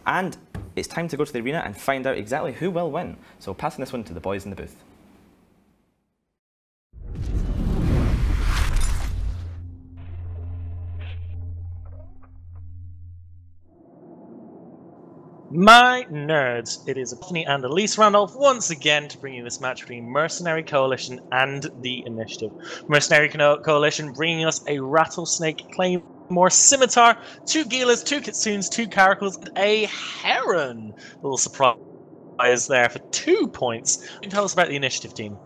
And it's time to go to the arena and find out exactly who will win. So passing this one to the boys in the booth. My nerds, it is Epiphany and Elise Randolph once again to bring you this match between Mercenary Coalition and the Initiative. Mercenary Coalition bringing us a Rattlesnake Claymore Scimitar, 2 Gilas, 2 Kitsunes, 2 Caracals, and a Heron. A little surprise there for 2 points. You can tell us about the Initiative team.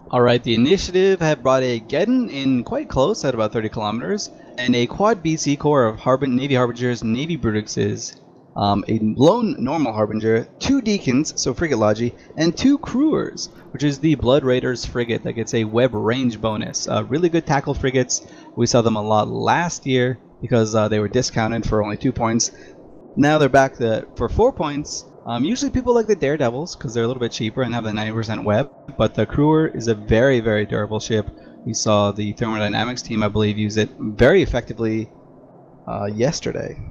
Alright, the Initiative have brought a Geddon in quite close at about 30 kilometers, and a quad BC core of Navy Harbingers, Navy Brutuxes, a lone normal Harbinger, 2 Deacons, so frigate logi, and 2 Crewers, which is the Blood Raiders frigate that gets a web range bonus. Really good tackle frigates. We saw them a lot last year because they were discounted for only 2 points. Now they're back for 4 points. Usually people like the Daredevils because they're a little bit cheaper and have the 90% web, but the Crewer is a very, very durable ship. We saw the Thermodynamics team, I believe, use it very effectively yesterday.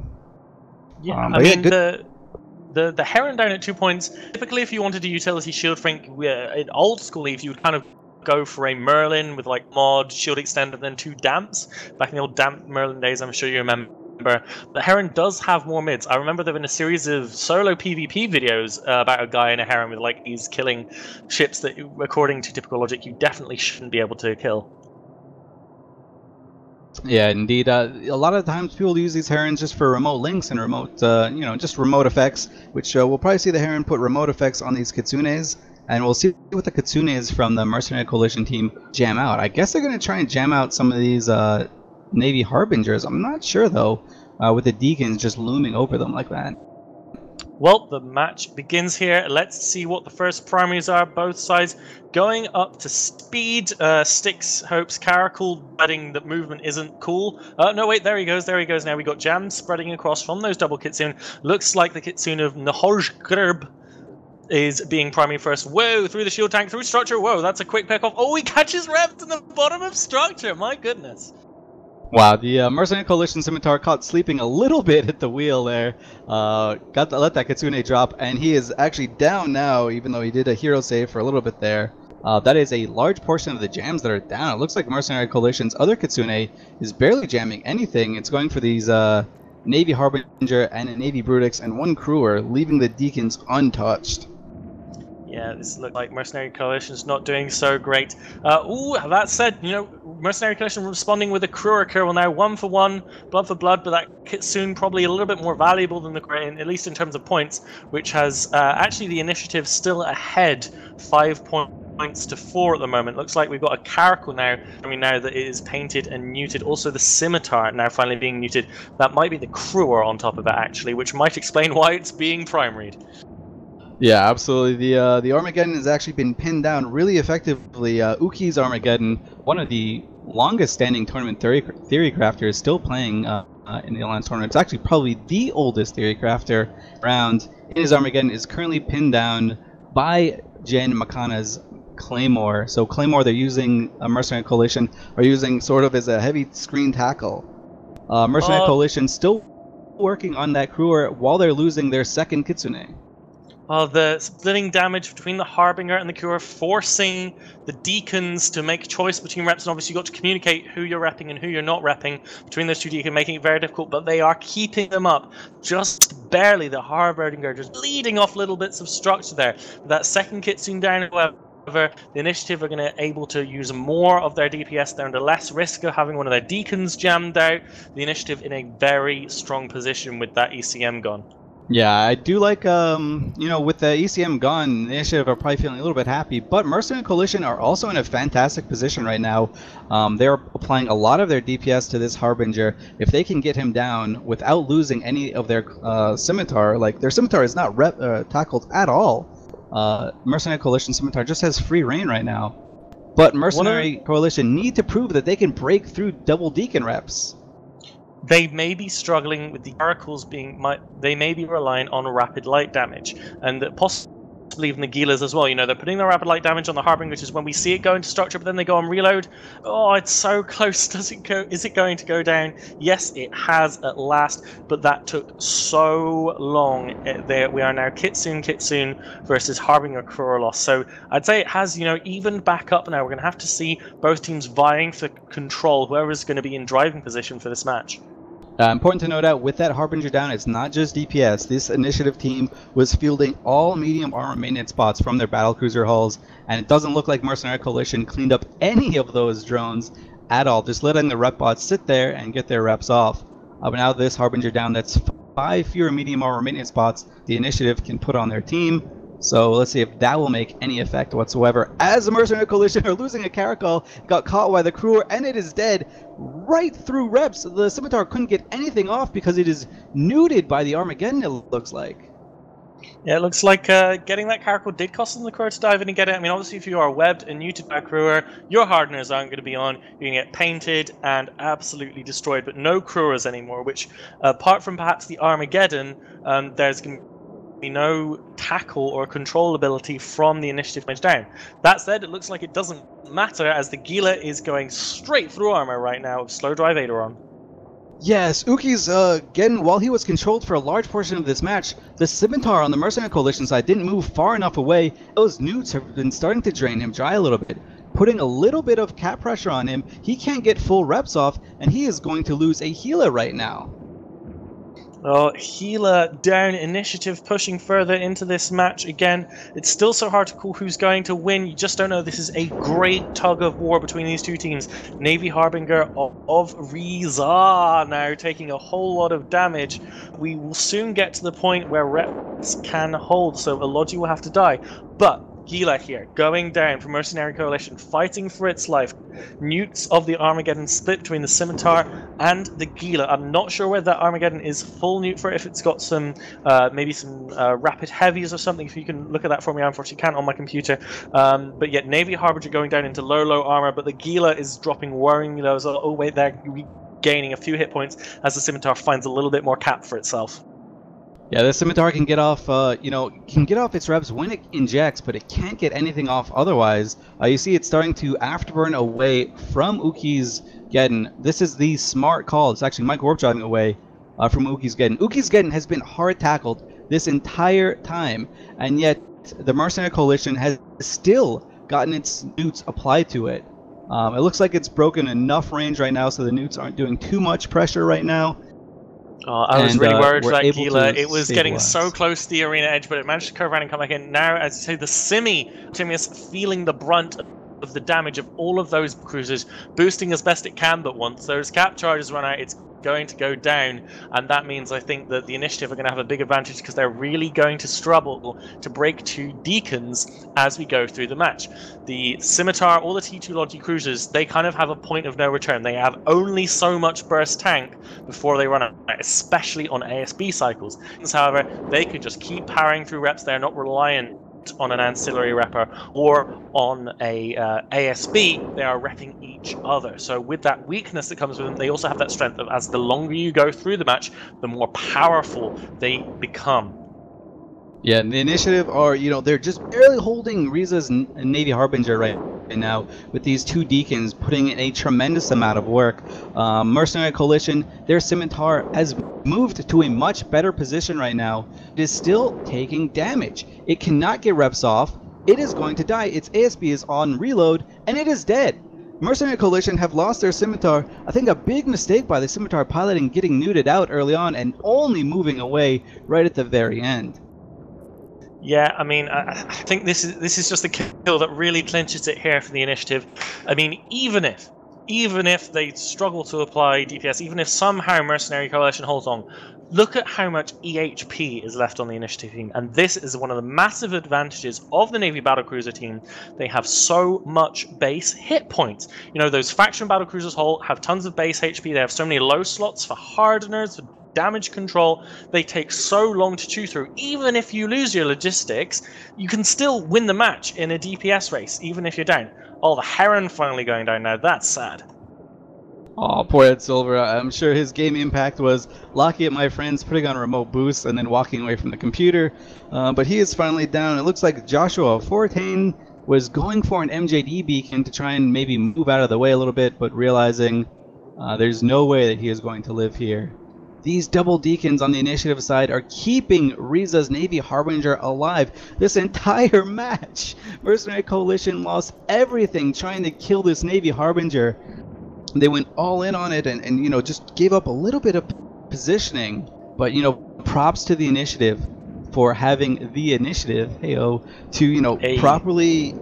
Yeah, I mean, the Heron down at 2 points, typically if you wanted a utility shield frank, in old school Eve, you would kind of go for a Merlin with like mod, shield extend, and then 2 damps. Back in the old damp Merlin days, I'm sure you remember. The Heron does have more mids. I remember there have been a series of solo PvP videos about a guy in a Heron with like he's killing ships that, according to typical logic, you definitely shouldn't be able to kill. Yeah, indeed. A lot of times people use these Herons just for remote links and remote, just remote effects, which we'll probably see the Heron put remote effects on these Kitsunes, and we'll see what the Kitsunes from the Mercenary Coalition team jam out. I guess they're going to try and jam out some of these Navy Harbingers. I'm not sure, though, with the Deacons just looming over them like that. Well, the match begins here. Let's see what the first primaries are. Both sides going up to speed. Styx hopes Caracal betting that movement isn't cool. No, wait, there he goes. There he goes now. We got Jam spreading across from those double Kitsune. Looks like the Kitsune of Nahoj is being primary first. Whoa, through the shield tank, through structure. Whoa, that's a quick pick off. Oh, he catches Rept in the bottom of structure. My goodness. Wow, the Mercenary Coalition Scimitar caught sleeping a little bit at the wheel there. Got to let that Kitsune drop, and he is actually down now, even though he did a hero save for a little bit there. That is a large portion of the jams that are down. It looks like Mercenary Coalition's other Kitsune is barely jamming anything. It's going for these Navy Harbinger and a Navy Brutix and 1 Crewer, leaving the Deacons untouched. Yeah, this looks like Mercenary Coalition's not doing so great. That said, Mercenary Coalition responding with a Crewer Curl now 1 for 1, blood for blood, but that Kitsune probably a little bit more valuable than the Crewer, at least in terms of points, which has actually the Initiative still ahead, 5 points to 4 at the moment. Looks like we've got a Caracal now, now that it is painted and neutered. Also the Scimitar now finally being neutered. That might be the Crewer on top of it actually, which might explain why it's being primaried. Yeah, absolutely. The Armageddon has actually been pinned down really effectively. Uki's Armageddon, one of the longest-standing tournament theory crafters, still playing in the Alliance tournament. It's actually probably the oldest theory crafter around. His Armageddon is currently pinned down by Jen Makana's Claymore. So Claymore, they're using a Mercenary Coalition, are using sort of as a heavy screen tackle. Mercenary Coalition still working on that Crewer while they're losing their second Kitsune. The splitting damage between the Harbinger and the Crewer, forcing the Deacons to make a choice between reps, and obviously you've got to communicate who you're repping and who you're not repping between those 2 Deacons, making it very difficult, but they are keeping them up just barely. The Harbinger just bleeding off little bits of structure there. That second Kitsune down, however, the Initiative are going to able to use more of their DPS. They're under less risk of having one of their Deacons jammed out. The Initiative in a very strong position with that ECM gone. Yeah, I do like, with the ECM gone, the Initiative are probably feeling a little bit happy, but Mercenary Coalition are also in a fantastic position right now. They're applying a lot of their DPS to this Harbinger. If they can get him down without losing any of their Scimitar, like their Scimitar is not tackled at all. Mercenary Coalition Scimitar just has free reign right now. But Mercenary Coalition need to prove that they can break through double Deacon reps. They may be struggling with the Caracals they may be relying on rapid light damage, and possibly to believe in the Gilas as well. You know, they're putting their rapid light damage on the Harbinger, which is when we see it go into structure, but then they go on reload. Oh, it's so close. Does it go? Is it going to go down? Yes, it has at last, but that took so long. There we are now, Kitsune versus Harbinger Kurolos. So I'd say it has, you know, evened back up now. We're going to have to see both teams vying for control, whoever's going to be in driving position for this match. Important to note out, with that Harbinger down, it's not just DPS. This initiative team was fielding all medium armor maintenance spots from their battlecruiser hulls, and it doesn't look like Mercenary Coalition cleaned up any of those drones at all, just letting the rep bots sit there and get their reps off. But now this Harbinger down, that's 5 fewer medium armor maintenance spots the initiative can put on their team. So let's see if that will make any effect whatsoever. As the Mercenary Coalition are losing a Caracol, got caught by the Crewer, and it is dead right through reps. The Scimitar couldn't get anything off because it is nuded by the Armageddon, it looks like. Yeah, it looks like getting that Caracol did cost them the Crewer to dive in and get it. I mean, obviously, if you are webbed and neutered by Crewer, your hardeners aren't going to be on. You're going to get painted and absolutely destroyed, but no Crewers anymore, which, apart from perhaps the Armageddon, there's going to be no tackle or control ability from the initiative damage down. That said, it looks like it doesn't matter, as the Gila is going straight through armor right now with slow drive Aderon. Yes, Uki's getting, while he was controlled for a large portion of this match, the Scimitar on the Mercenary Coalition side didn't move far enough away. Those newts have been starting to drain him dry a little bit, putting a little bit of cap pressure on him. He can't get full reps off, and he is going to lose a healer right now. Oh, healer down, initiative pushing further into this match again. It's still so hard to call who's going to win. You just don't know. This is a great tug of war between these two teams. Navy Harbinger of Riza now taking a whole lot of damage. We will soon get to the point where reps can hold, so Ologi will have to die. But Gila here, going down for Mercenary Coalition, fighting for its life. Newts of the Armageddon split between the Scimitar and the Gila. I'm not sure whether that Armageddon is full newt for it, if it's got some, maybe some rapid heavies or something. If you can look at that for me, I unfortunately can't on my computer. But yet, Navy Harbinger going down into low armor, but the Gila is dropping worryingly low. So, oh wait, they're gaining a few hit points as the Scimitar finds a little bit more cap for itself. Yeah, the Scimitar can get off, can get off its reps when it injects, but it can't get anything off otherwise. You see it's starting to afterburn away from Uki's Geddon. This is the smart call. It's actually Mike Warp driving away from Uki's Geddon. Uki's Geddon has been hard tackled this entire time, and yet the Mercenary Coalition has still gotten its newts applied to it. It looks like it's broken enough range right now so the newts aren't doing too much pressure right now. I was really worried for that Gila. It was stabilize. Getting so close to the arena edge, but it managed to curve around and come back in. Now, as you say, the Simi is feeling the brunt of the damage of all of those cruisers, boosting as best it can, but once those cap charges run out, it's going to go down, and that means I think that the initiative are going to have a big advantage because they're really going to struggle to break two deacons as we go through the match. The Scimitar, all the T2 Logi cruisers, they kind of have a point of no return. They have only so much burst tank before they run out, especially on ASB cycles. However, they could just keep powering through reps. They're not reliant on an ancillary repper or on a ASB. They are repping each other. So with that weakness that comes with them, they also have that strength of, as the longer you go through the match, the more powerful they become. Yeah, the initiative are, they're just barely holding Riza's Navy Harbinger right now, with these two deacons putting in a tremendous amount of work. Mercenary Coalition, their Scimitar has moved to a much better position right now. It is still taking damage. It cannot get reps off. It is going to die. Its ASB is on reload, and it is dead. Mercenary Coalition have lost their Scimitar. I think a big mistake by the Scimitar pilot in getting neuted out early on and only moving away right at the very end. Yeah, I mean, I think this is just the kill that really clinches it here for the initiative. I mean, even if they struggle to apply DPS, even if somehow Mercenary Coalition holds on, look at how much EHP is left on the initiative team, and this is one of the massive advantages of the Navy Battlecruiser team. They have so much base hit points. Those faction Battlecruisers have tons of base HP. They have so many low slots for hardeners, for damage control. They take so long to chew through. Even if you lose your logistics, you can still win the match in a DPS race, even if you're down. Oh, the Heron finally going down now. That's sad. Oh, poor Ed Silver. I'm sure his game impact was locking at my friends, putting on a remote boost, and then walking away from the computer. But he is finally down. It looks like Joshua Fortain was going for an MJD beacon to try and maybe move out of the way a little bit, but realizing there's no way that he is going to live here. These double deacons on the initiative side are keeping Riza's Navy Harbinger alive this entire match. Mercenary Coalition lost everything trying to kill this Navy Harbinger. They went all in on it and you know, just gave up a little bit of positioning. But, you know, props to the initiative for having the initiative, to, you know, properly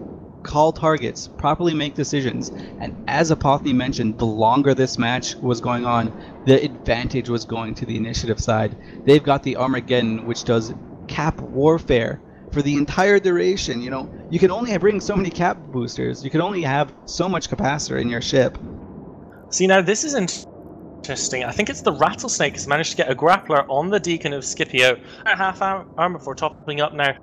call targets, properly make decisions. And as Apothene mentioned, the longer this match was going on, the advantage was going to the initiative side. They've got the Armageddon, which does cap warfare for the entire duration. You know, you can only bring so many cap boosters. You can only have so much capacitor in your ship. See, now this is interesting. I think it's the Rattlesnake has managed to get a grappler on the Deacon of Scipio at half armor before topping up now.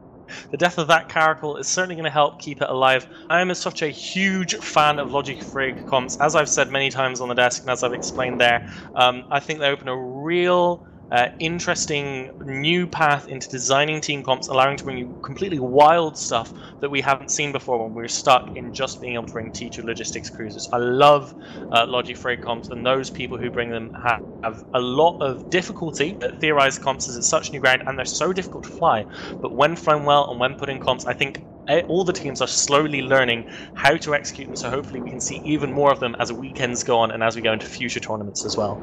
The death of that caracal is certainly going to help keep it alive. I am such a huge fan of Logic Frig comps, as I've said many times on the desk and as I've explained there. I think they open a real interesting new path into designing team comps, allowing to bring you completely wild stuff that we haven't seen before when we're stuck in just being able to bring T2 logistics cruisers. I love Logi Freight comps, and those people who bring them have a lot of difficulty at theorized comps, as it's such new ground and they're so difficult to fly. But when flown well and when put in comps, I think all the teams are slowly learning how to execute them, so hopefully we can see even more of them as weekends go on and as we go into future tournaments as well.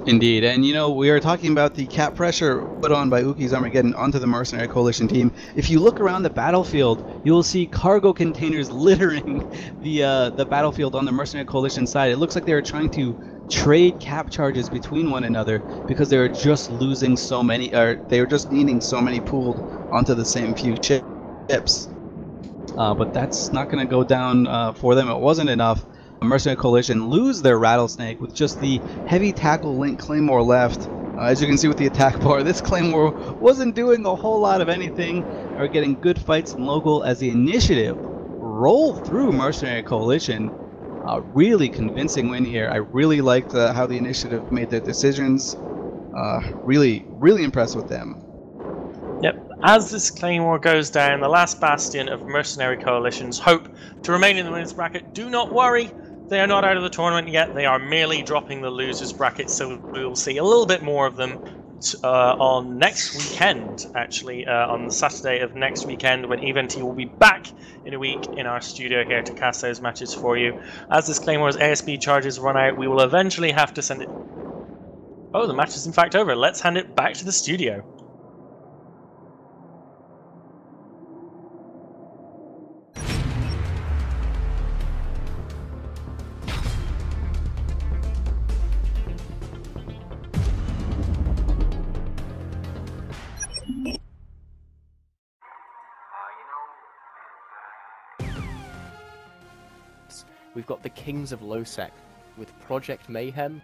Indeed, and you know, we are talking about the cap pressure put on by Uki's Armageddon onto the Mercenary Coalition team. If you look around the battlefield, you will see cargo containers littering the battlefield on the Mercenary Coalition side. It looks like they are trying to trade cap charges between one another because they are just losing so many, or they are just needing so many pooled onto the same few ships. But that's not going to go down for them. It wasn't enough. Mercenary Coalition lose their Rattlesnake with just the heavy tackle link Claymore left. As you can see with the attack bar, this Claymore wasn't doing a whole lot of anything or getting good fights in local as the initiative rolled through Mercenary Coalition. Really convincing win here. I really liked how the initiative made their decisions. Really impressed with them. Yep. As this Claymore goes down, the last bastion of Mercenary Coalition's hope to remain in the winners bracket, do not worry. They are not out of the tournament yet. They are merely dropping the losers bracket, so we will see a little bit more of them on next weekend, actually, on the Saturday of next weekend, when EVNT will be back in a week in our studio here to cast those matches for you. As this Claymore's ASB charges run out, we will eventually have to send it... Oh, the match is in fact over. Let's hand it back to the studio. We've got the Kings of Lowsec with Project Mayhem.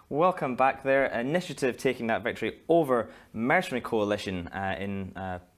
Welcome back there. Initiative taking that victory over Mercenary Coalition in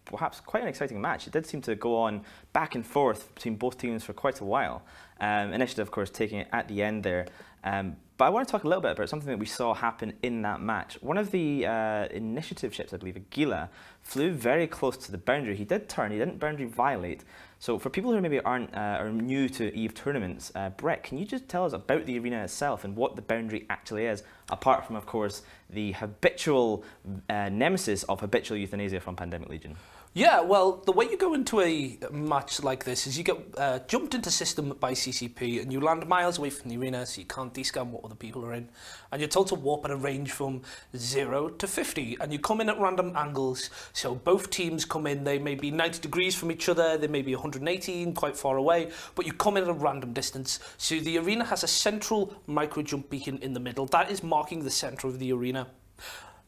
perhaps quite an exciting match. It did seem to go on back and forth between both teams for quite a while. Initiative, of course, taking it at the end there. But I want to talk a little bit about something that we saw happen in that match. One of the initiative ships, I believe, Aguila, flew very close to the boundary. He did turn, he didn't boundary violate. So for people who maybe aren't are new to EVE tournaments, Brett, can you just tell us about the arena itself and what the boundary actually is, apart from, of course, the habitual nemesis of habitual euthanasia from Pandemic Legion? Yeah, well, the way you go into a match like this is you get jumped into system by CCP and you land miles away from the arena, so you can't descan what other people are in. And you're told to warp at a range from 0 to 50. And you come in at random angles. So both teams come in, they may be 90 degrees from each other, they may be 118, quite far away, but you come in at a random distance. So the arena has a central micro jump beacon in the middle. That is marking the center of the arena.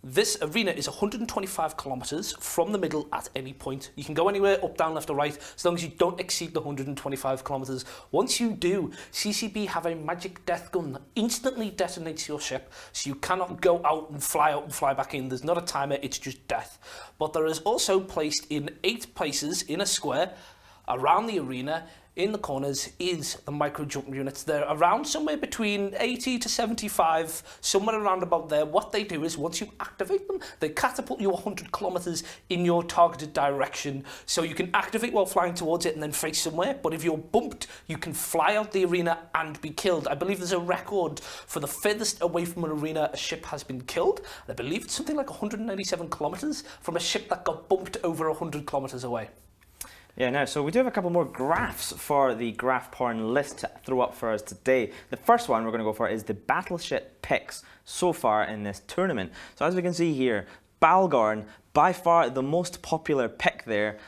This arena is 125 kilometers from the middle at any point. You can go anywhere, up, down, left or right, as long as you don't exceed the 125 kilometers. Once you do, CCB have a magic death gun that instantly detonates your ship, so you cannot go out and fly back in. There's not a timer, it's just death. But there is also placed in 8 places in a square around the arena, in the corners, is the micro jump units. They're around somewhere between 80 to 75, somewhere around about there. What they do is, once you activate them, they catapult you 100 kilometers in your targeted direction. So you can activate while flying towards it and then face somewhere. But if you're bumped, you can fly out the arena and be killed. I believe there's a record for the furthest away from an arena a ship has been killed. I believe it's something like 197 kilometers from a ship that got bumped over 100 kilometers away. Yeah, now, so we do have a couple more graphs for the graph porn list to throw up for us today. The first one we're going to go for is the battleship picks so far in this tournament. So as we can see here, Balgorn, by far the most popular pick there,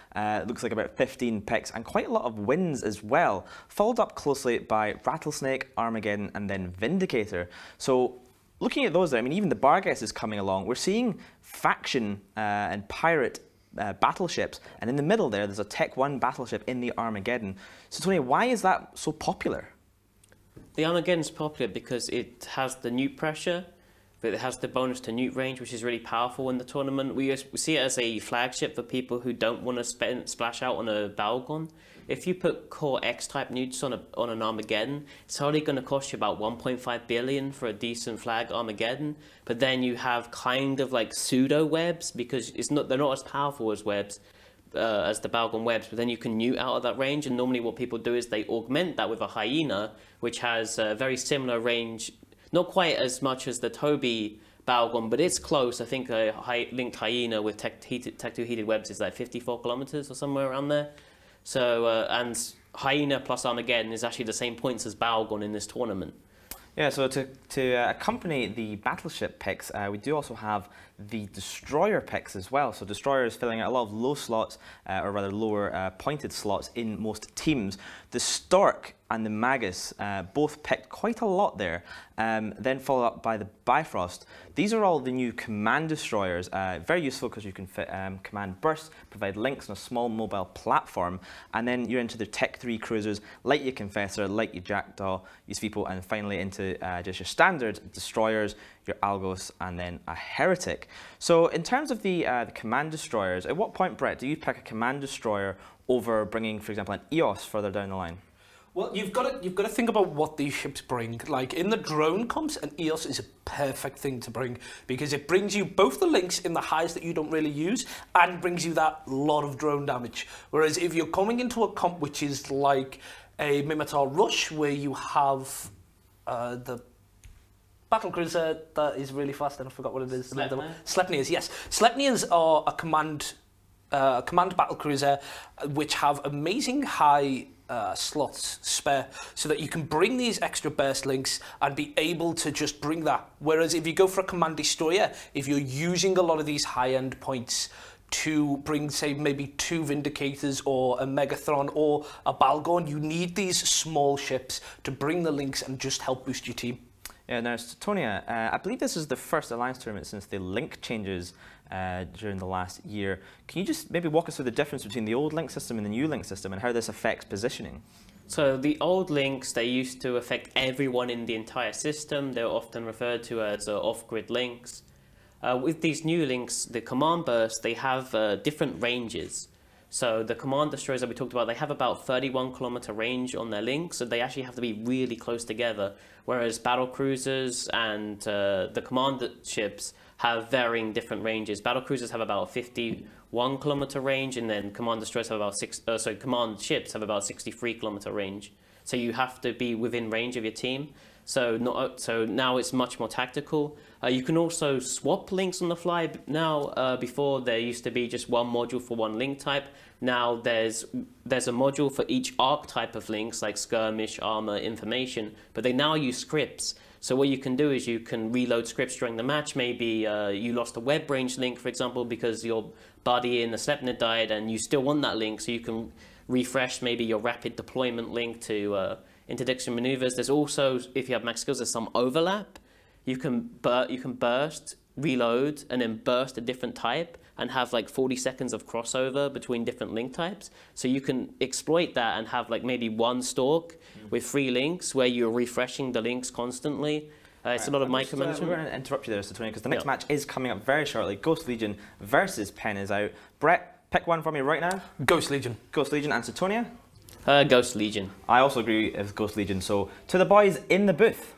looks like about 15 picks and quite a lot of wins as well, followed up closely by Rattlesnake, Armageddon and then Vindicator. So looking at those there, I mean, even the Barghest is coming along. We're seeing faction and pirate battleships, and in the middle there's a Tech 1 battleship in the Armageddon. So Tony, why is that so popular? The Armageddon's popular because it has the nuke pressure, but it has the bonus to nuke range, which is really powerful in the tournament. We see it as a flagship for people who don't want to splash out on a Balgon. If you put core X-type nukes on an Armageddon, it's only going to cost you about 1.5 billion for a decent flag Armageddon. But then you have kind of like pseudo webs, because they're not as powerful as webs as the Balgon webs. But then you can nuke out of that range, and normally what people do is they augment that with a Hyena, which has a very similar range, not quite as much as the Toby Balgon, but it's close. I think a linked Hyena with Tech 2 heated webs is like 54 kilometers or somewhere around there. So, and Hyena plus Armageddon is actually the same points as Balgon in this tournament. Yeah, so to accompany the battleship picks, we do also have the destroyer picks as well. So destroyers filling out a lot of low slots, or rather lower pointed slots in most teams. The Stork and the Magus both picked quite a lot there, then followed up by the Bifrost. These are all the new command destroyers, very useful because you can fit command bursts, provide links on a small mobile platform, and then you're into the Tech 3 cruisers like your Confessor, like your Jackdaw, your Svipo, and finally into just your standard destroyers, your Algos, and then a Heretic. So in terms of the command destroyers, at what point, Brett, do you pick a command destroyer over bringing, for example, an EOS further down the line? Well, you've got to think about what these ships bring. Like in the drone comps, an EOS is a perfect thing to bring because it brings you both the links in the highs that you don't really use and brings you that lot of drone damage. Whereas if you're coming into a comp which is like a Mimitar Rush, where you have the battlecruiser that is really fast, and I forgot what it is. Sleipnirs, yes. Sleipnirs are a command battlecruiser which have amazing high slots spare, so that you can bring these extra burst links and be able to just bring that. Whereas if you go for a command destroyer, if you're using a lot of these high-end points to bring, say, maybe 2 Vindicators or a Megathron or a Balgorn, you need these small ships to bring the links and just help boost your team. Yeah, now, Tonia, I believe this is the first Alliance tournament since the link changes during the last year. Can you just maybe walk us through the difference between the old link system and the new link system and how this affects positioning? So the old links, they used to affect everyone in the entire system. They were often referred to as off-grid links. With these new links, the command bursts, they have different ranges. So the command destroyers that we talked about, they have about 31 kilometer range on their links, so they actually have to be really close together. Whereas battle cruisers and the command ships have varying different ranges. Battle cruisers have about 51 kilometer range, and then command destroyers have about command ships have about 63 kilometer range. So you have to be within range of your team. So now it's much more tactical. You can also swap links on the fly now. Before there used to be just one module for one link type. Now there's a module for each archetype of links, like skirmish, armor, information. But they now use scripts. So what you can do is you can reload scripts during the match. Maybe you lost a web range link, for example, because your buddy in the Sleipnir died and you still want that link, so you can refresh maybe your rapid deployment link to interdiction maneuvers. There's also, if you have max skills, there's some overlap. You can burst, reload, and then burst a different type and have like 40 seconds of crossover between different link types. So you can exploit that and have like maybe one stalk with 3 links where you're refreshing the links constantly. It's a lot of micromanagement. We're going to interrupt you there, Tony, because the next match is coming up very shortly. Ghost Legion versus Penn is out. Brett, pick one for me right now. Ghost Legion. Ghost Legion. And Satonia? Ghost Legion. I also agree with Ghost Legion. So to the boys in the booth.